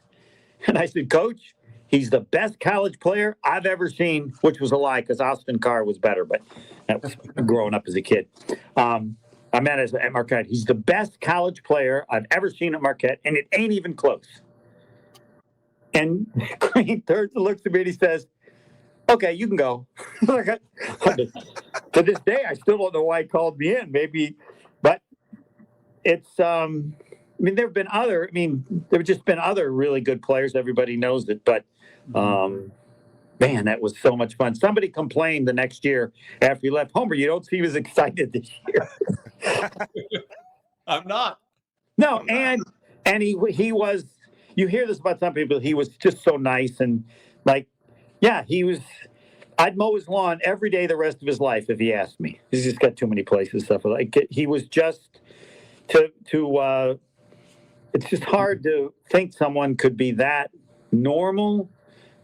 And I said, Coach, he's the best college player I've ever seen, which was a lie, because Austin Carr was better, but that was growing up as a kid. I meant at Marquette. He's the best college player I've ever seen at Marquette, and it ain't even close. And Crean turns and looks at me and he says, okay, you can go. To this day, I still don't know why he called me in. Maybe, but it's, there have been there have just been other really good players. Everybody knows it, but, man, that was so much fun. Somebody complained the next year after he left. Homer, you don't seem as excited this year. I'm not. No, and he was, you hear this about some people, he was just so nice and like, yeah, I'd mow his lawn every day the rest of his life if he asked me. He's just got too many places, stuff like he was just it's just hard to think someone could be that normal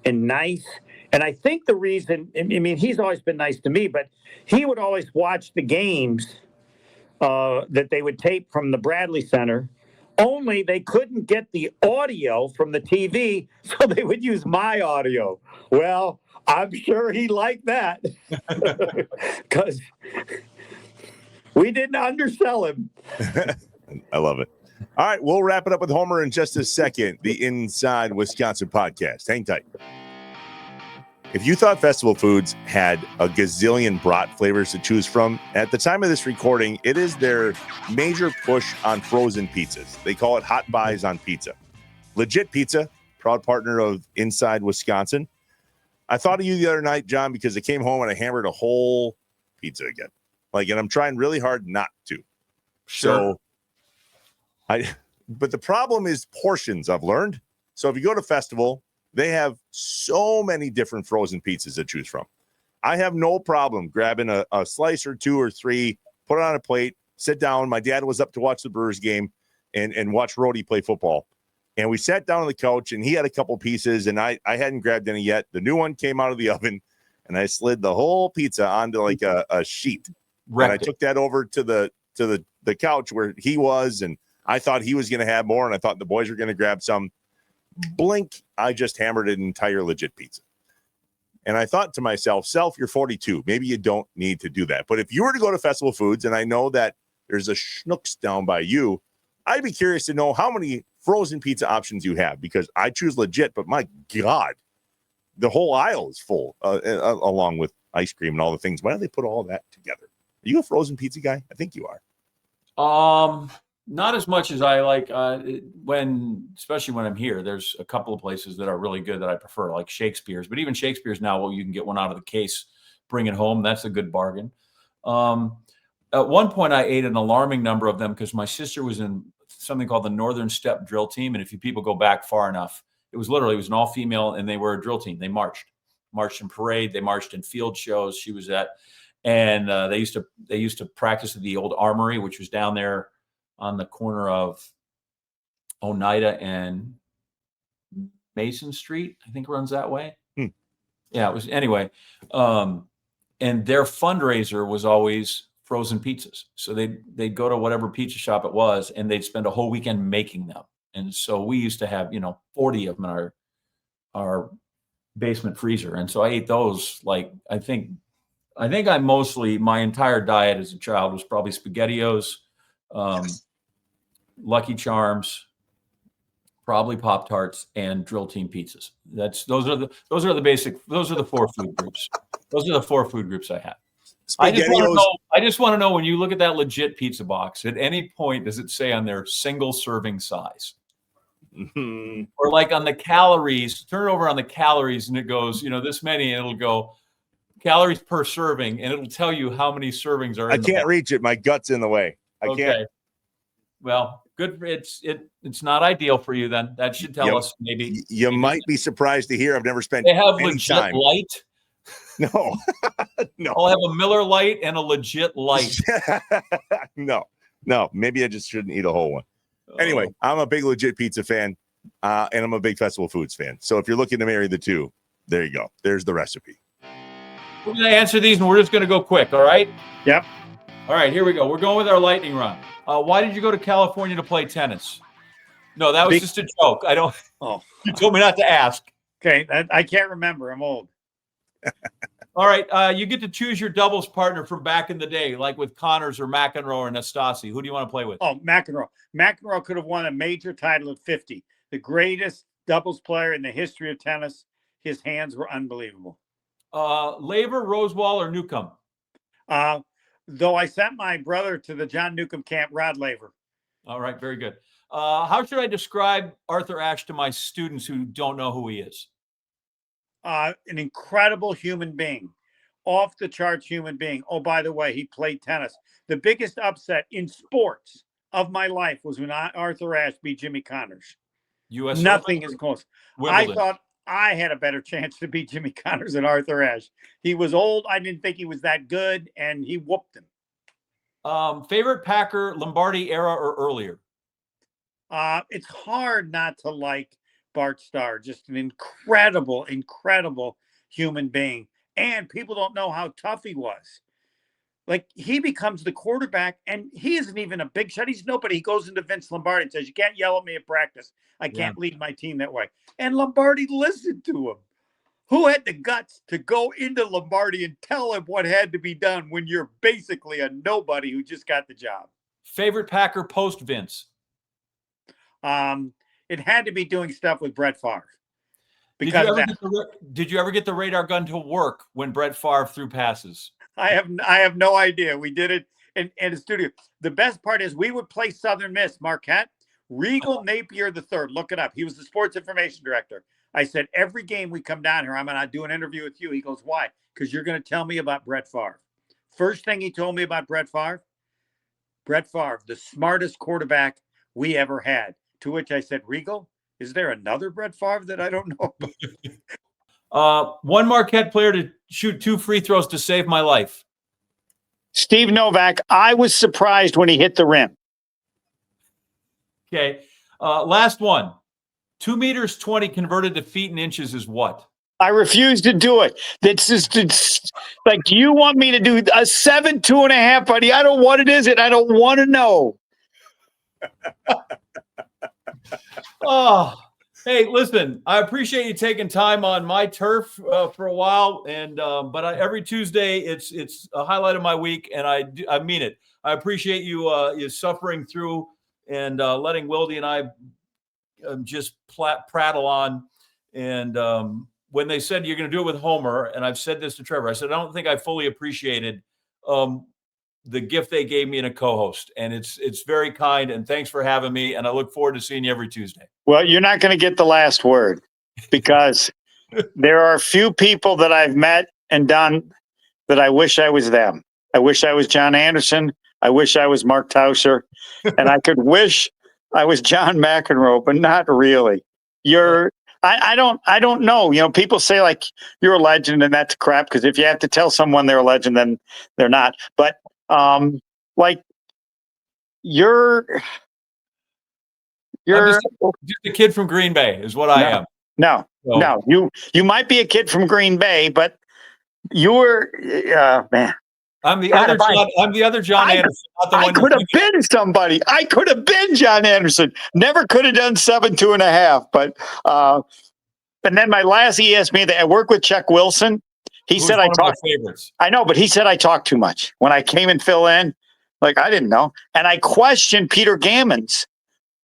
and nice. And I think the reason, he's always been nice to me, but he would always watch the games that they would tape from the Bradley Center. Only they couldn't get the audio from the TV, so they would use my audio. Well, I'm sure he liked that because we didn't undersell him. I love it. All right, we'll wrap it up with Homer in just a second. The Inside Wisconsin podcast. Hang tight. If you thought Festival Foods had a gazillion brat flavors to choose from, at the time of this recording, it is their major push on frozen pizzas. They call it Hot Buys on Pizza. Legit Pizza, proud partner of Inside Wisconsin. I thought of you the other night, John, because I came home and I hammered a whole pizza again. And I'm trying really hard not to. Sure. But the problem is portions, I've learned. So if you go to Festival, they have so many different frozen pizzas to choose from. I have no problem grabbing a slice or 2 or 3, put it on a plate, sit down. My dad was up to watch the Brewers game and watch Rhodey play football. And we sat down on the couch, and he had a couple pieces, and I hadn't grabbed any yet. The new one came out of the oven, and I slid the whole pizza onto like a sheet. And I took that over to the couch where he was, and I thought he was going to have more, and I thought the boys were going to grab some. Blink, I just hammered an entire legit pizza. And I thought to myself, you're 42. Maybe you don't need to do that. But if you were to go to Festival Foods, and I know that there's a Schnucks down by you, I'd be curious to know how many frozen pizza options you have, because I choose legit, but my God, the whole aisle is full, along with ice cream and all the things. Why don't they put all that together? Are you a frozen pizza guy? I think you are. Not as much as I like especially when I'm here. There's a couple of places that are really good that I prefer, like Shakespeare's. But even Shakespeare's now, well, you can get one out of the case, bring it home. That's a good bargain. At one point, I ate an alarming number of them because my sister was in something called the Northern Step Drill Team. And if you people go back far enough, it was an all-female, and they were a drill team. They marched in parade. They marched in field shows. She was at, and they used to practice at the old armory, which was down there on the corner of Oneida and Mason Street. I think it runs that way. Yeah, it was anyway. And their fundraiser was always frozen pizzas. So they'd go to whatever pizza shop it was, and they'd spend a whole weekend making them. And so we used to have, 40 of them in our basement freezer. And so I ate those. Like, I think my entire diet as a child was probably SpaghettiOs, Lucky Charms, probably Pop-Tarts, and Drill Team pizzas. Those are the four food groups. Those are the four food groups I have. I just want to know when you look at that legit pizza box, at any point does it say on there single serving size? Mm-hmm. Or like on the calories, turn it over on the calories and it goes, this many, and it'll go calories per serving, and it'll tell you how many servings are in the box. Reach it. My gut's in the way. I can't. Well, good. It's not ideal for you then. That should tell us maybe. You might be surprised to hear I've never spent they have any legit time. Light. No. No. I'll have a Miller Light and a legit light. No. Maybe I just shouldn't eat a whole one. Anyway, I'm a big legit pizza fan, and I'm a big Festival Foods fan. So if you're looking to marry the two, there you go. There's the recipe. We're going to answer these, and we're just going to go quick, all right? Yep. All right, here we go. We're going with our lightning round. Why did you go to California to play tennis? No, that was just a joke. I don't. Oh, you told me not to ask. Okay, I can't remember. I'm old. All right, you get to choose your doubles partner from back in the day, like with Connors or McEnroe or Nastasi. Who do you want to play with? Oh, McEnroe. McEnroe could have won a major title at 50. The greatest doubles player in the history of tennis. His hands were unbelievable. Laver, Rosewall, or Newcomb? Though I sent my brother to the John Newcomb camp, Rod Laver. All right, very good. How should I describe Arthur Ashe to my students who don't know who he is? An incredible human being, off the charts human being. Oh, by the way, he played tennis. The biggest upset in sports of my life was when Arthur Ashe beat Jimmy Connors. US Nothing Open? is close. Wimbledon. I thought I had a better chance to beat Jimmy Connors than Arthur Ashe. He was old. I didn't think he was that good, and he whooped him. Favorite Packer, Lombardi era or earlier? It's hard not to like Bart Starr. Just an incredible, incredible human being. And people don't know how tough he was. Like, he becomes the quarterback, and he isn't even a big shot. He's nobody. He goes into Vince Lombardi and says, "You can't yell at me at practice. I can't lead my team that way." And Lombardi listened to him. Who had the guts to go into Lombardi and tell him what had to be done when you're basically a nobody who just got the job? Favorite Packer post Vince? It had to be doing stuff with Brett Favre. Did you ever get the radar gun to work when Brett Favre threw passes? I have no idea. We did it in the studio. The best part is we would play Southern Miss, Marquette. Regal Napier III. Look it up. He was the sports information director. I said, every game we come down here, I'm going to do an interview with you. He goes, why? Because you're going to tell me about Brett Favre. First thing he told me about Brett Favre, the smartest quarterback we ever had. To which I said, Regal, is there another Brett Favre that I don't know about? One Marquette player to shoot 2 free throws to save my life. Steve Novak. I was surprised when he hit the rim. Okay. Last one. 2 meters 20 converted to feet and inches is what? I refuse to do it. It's like, do you want me to do a 7 2.5, buddy? I don't know what it is, and I don't want to know. Oh, hey, listen, I appreciate you taking time on my turf for a while, and but every Tuesday it's a highlight of my week, and I mean it. I appreciate you suffering through and letting Wildy and I just prattle on, and when they said you're going to do it with Homer, and I've said this to Trevor, I said, I don't think I fully appreciated the gift they gave me in a co-host, and it's very kind, and thanks for having me, and I look forward to seeing you every Tuesday. Well, you're not going to get the last word, because there are a few people that I've met and done that I wish I was them. I wish I was John Anderson. I wish I was Mark Tauscher, and I could wish I was John McEnroe, but not really. I don't know. You know, people say like you're a legend, and that's crap, because if you have to tell someone they're a legend, then they're not. But like you're I'm just a kid from Green Bay is what I am. No, you might be a kid from Green Bay, but you're man. I'm the other John Anderson. Not the I one could have been somebody. I could have been John Anderson. Never could have done 7.5. But and then my last, he asked me that I work with Chuck Wilson. He said I talk. Favorites. I know, but he said I talk too much when I came and fill in. Like I didn't know, and I questioned Peter Gammons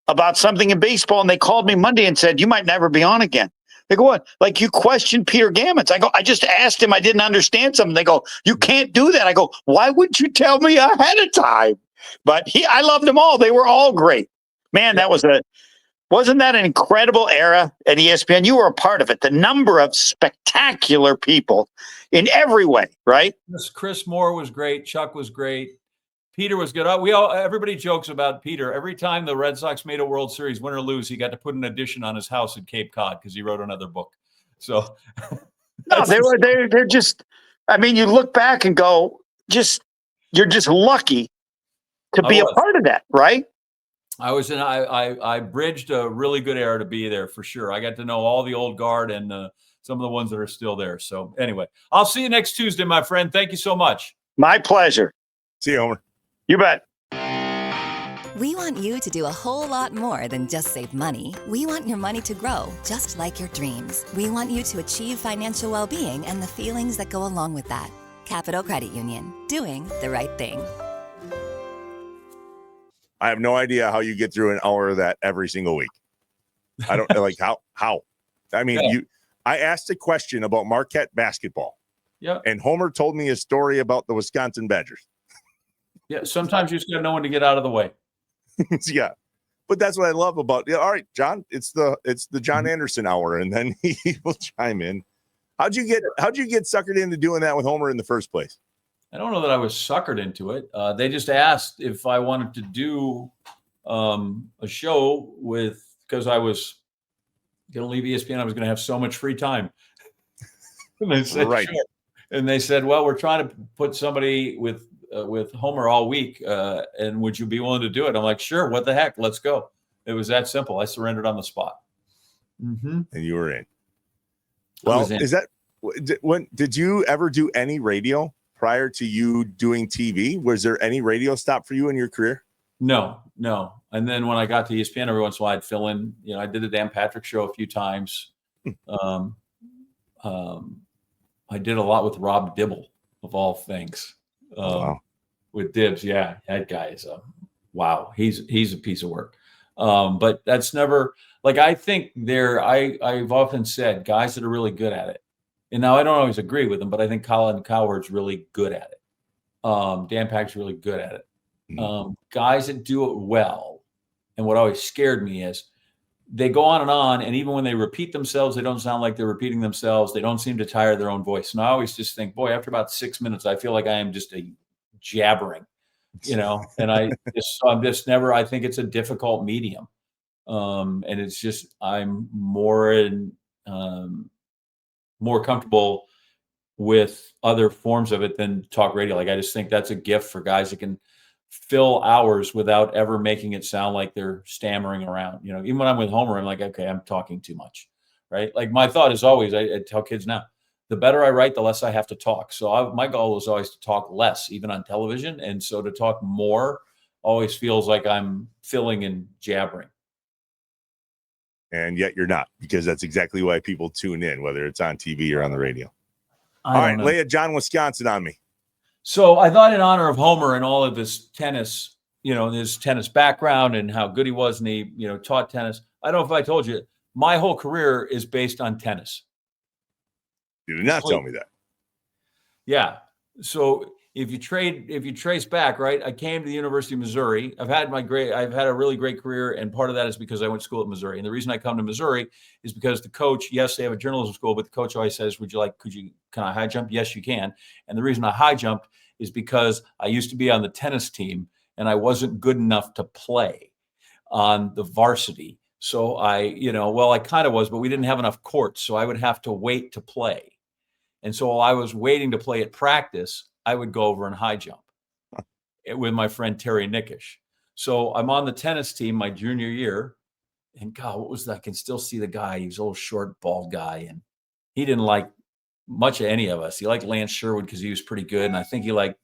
about something in baseball, and they called me Monday and said you might never be on again. They go, what? Like you questioned Peter Gammons. I go, I just asked him. I didn't understand something. They go, you can't do that. I go, why wouldn't you tell me ahead of time? But I loved them all. They were all great. Man, wasn't that an incredible era at ESPN? You were a part of it. The number of spectacular people in every way, right? Chris Moore was great. Chuck was great. Peter was good. Everybody jokes about Peter. Every time the Red Sox made a World Series, win or lose, he got to put an addition on his house in Cape Cod because he wrote another book. So, no, they're just. I mean, you look back and go, you're just lucky to be a part of that, right? I bridged a really good era to be there for sure. I got to know all the old guard and some of the ones that are still there. So anyway, I'll see you next Tuesday, my friend. Thank you so much. My pleasure. See you, Homer. You bet. We want you to do a whole lot more than just save money. We want your money to grow, just like your dreams. We want you to achieve financial well-being and the feelings that go along with that. Capital Credit Union, doing the right thing. I have no idea how you get through an hour of that every single week. I don't like how. I mean, I asked a question about Marquette basketball. Yeah. And Homer told me a story about the Wisconsin Badgers. Yeah, sometimes you just got to know when to get out of the way. Yeah, but that's what I love about. Yeah, all right, John, it's the John Anderson hour, and then he will chime in. How'd you get suckered into doing that with Homer in the first place? I don't know that I was suckered into it. They just asked if I wanted to do a show because I was going to leave ESPN. I was going to have so much free time. And I said, right. Sure. And they said, well, we're trying to put somebody with Homer all week, and would you be willing to do it? I'm like, sure, what the heck, let's go. It was that simple. I surrendered on the spot. Mm-hmm. And you were in. Well, did you ever do any radio prior to you doing TV? Was there any radio stop for you in your career? No. And then when I got to ESPN, every once in a while I'd fill in. You know, I did the Dan Patrick Show a few times. I did a lot with Rob Dibble, of all things. Wow. With Dibs, yeah, that guy is wow. He's a piece of work. But that's never like I think I've often said guys that are really good at it. And now I don't always agree with them, but I think Colin Cowherd's really good at it. Dan Pack's really good at it. Guys that do it well, and what always scared me is they go on, and even when they repeat themselves, they don't sound like they're repeating themselves. They don't seem to tire their own voice. And I always just think, boy, after about 6 minutes, I feel like I am just a jabbering, and I think it's a difficult medium. And it's just, I'm more comfortable with other forms of it than talk radio. Like, I just think that's a gift for guys that can fill hours without ever making it sound like they're stammering around. Even when I'm with Homer, I'm like, okay, I'm talking too much, right? Like my thought is always, I tell kids now, the better I write, the less I have to talk. So my goal is always to talk less, even on television. And so to talk more always feels like I'm filling and jabbering. And yet you're not, because that's exactly why people tune in, whether it's on TV or on the radio. All right, lay a John Wisconsin on me. So I thought, in honor of Homer and all of his tennis, his tennis background and how good he was, and he, taught tennis. I don't know if I told you, my whole career is based on tennis. You did not tell me that. Yeah. So if you trace back, right, I came to the University of Missouri. I've had a really great career, and part of that is because I went to school at Missouri. And the reason I come to Missouri is because the coach, yes, they have a journalism school, but the coach always says, can I high jump? Yes, you can. And the reason I high jumped is because I used to be on the tennis team and I wasn't good enough to play on the varsity. So I kind of was, but we didn't have enough courts. So I would have to wait to play. And so while I was waiting to play at practice, I would go over and high jump with my friend Terry Nickish. So I'm on the tennis team my junior year. And God, what was that? I can still see the guy. He was a little short, bald guy. And he didn't like much of any of us. He liked Lance Sherwood because he was pretty good. And I think he liked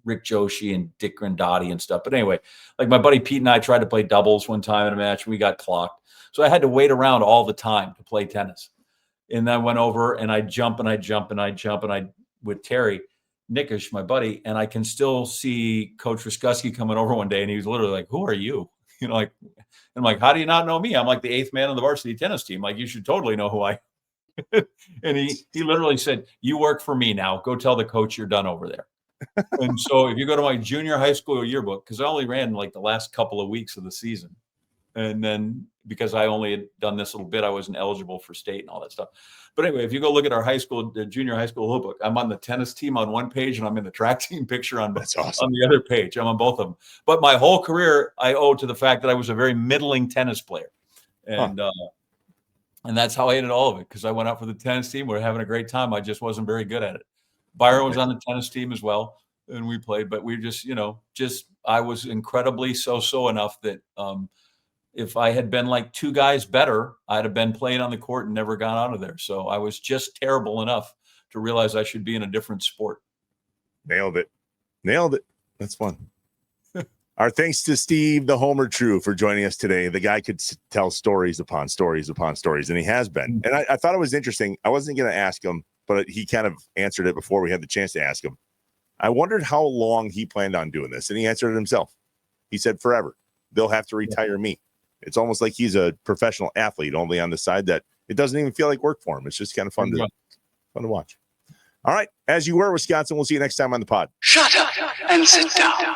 Rick Joshi and Dick Grandotti and stuff. But anyway, like my buddy Pete and I tried to play doubles one time in a match. We got clocked. So I had to wait around all the time to play tennis. And I went over and I jump with Terry Nickish, my buddy, and I can still see Coach Ruskusky coming over one day, and he was literally like, "Who are you?" Like, I'm like, "How do you not know me? I'm like the 8th man on the varsity tennis team. Like, you should totally know who I am." And he literally said, "You work for me now. Go tell the coach you're done over there." And so if you go to my junior high school yearbook, because I only ran like the last couple of weeks of the season. And then because I only had done this little bit, I wasn't eligible for state and all that stuff. But anyway, if you go look at our junior high school yearbook, I'm on the tennis team on one page and I'm in the track team picture on That's awesome. On the other page. I'm on both of them. But my whole career, I owe to the fact that I was a very middling tennis player. And that's how I ended all of it, because I went out for the tennis team. We were having a great time. I just wasn't very good at it. Byron was on the tennis team as well, and we played. But we I was incredibly so enough that if I had been like 2 guys better, I'd have been playing on the court and never gone out of there. So I was just terrible enough to realize I should be in a different sport. Nailed it. That's fun. Our thanks to Steve, the Homer True, for joining us today. The guy could tell stories upon stories upon stories, and he has been. And I thought it was interesting. I wasn't going to ask him, but he kind of answered it before we had the chance to ask him. I wondered how long he planned on doing this, and he answered it himself. He said, forever. They'll have to retire me. It's almost like he's a professional athlete, only on the side that it doesn't even feel like work for him. It's just kind of fun to watch. All right. As you were, Wisconsin, we'll see you next time on the pod. Shut up and sit down.